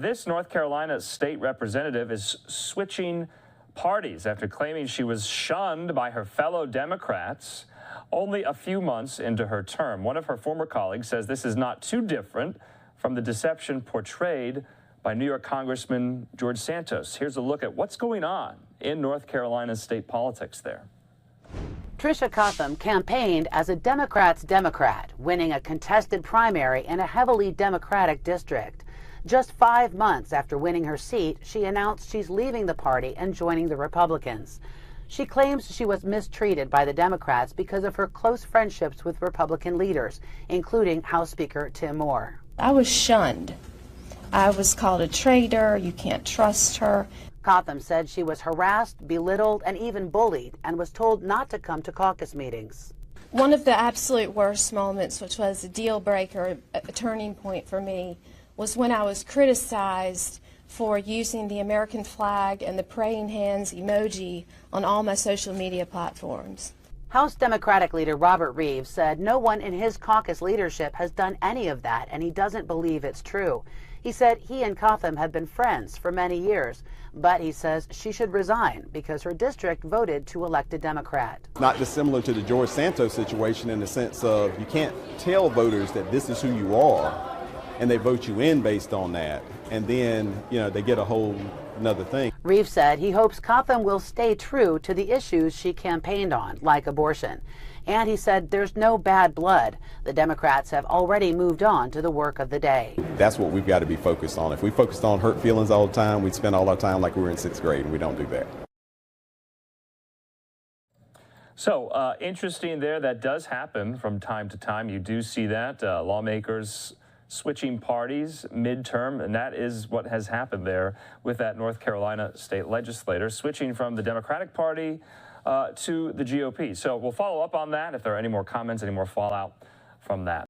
This North Carolina state representative is switching parties after claiming she was shunned by her fellow Democrats only a few months into her term. One of her former colleagues says this is not too different from the deception portrayed by New York Congressman George Santos. Here's a look at what's going on in North Carolina's state politics there. Tricia Cotham campaigned as a Democrat's Democrat, winning a contested primary in a heavily Democratic district. Just 5 months after winning her seat, she announced she's leaving the party and joining the Republicans. She claims she was mistreated by the Democrats because of her close friendships with Republican leaders, including House Speaker Tim Moore. I was shunned. I was called a traitor. You can't trust her. Cotham said she was harassed, belittled, and even bullied, and was told not to come to caucus meetings. One of the absolute worst moments, which was a deal breaker, a turning point for me, was when I was criticized for using the American flag and the praying hands emoji on all my social media platforms. House Democratic leader Robert Reeves said no one in his caucus leadership has done any of that, and he doesn't believe it's true. He said he and Cotham have been friends for many years, but he says she should resign because her district voted to elect a Democrat. Not dissimilar to the George Santos situation in the sense of you can't tell voters that this is who you are, and they vote you in based on that, and then, they get a whole another thing. Reeves said he hopes Cotham will stay true to the issues she campaigned on, like abortion. And he said there's no bad blood. The Democrats have already moved on to the work of the day. That's what we've got to be focused on. If we focused on hurt feelings all the time, we'd spend all our time like we were in 6th grade, and we don't do that. So interesting there. That does happen from time to time. You do see that. Lawmakers switching parties midterm, and that is what has happened there with that North Carolina state legislator switching from the Democratic Party to the GOP. So we'll follow up on that if there are any more comments, any more fallout from that.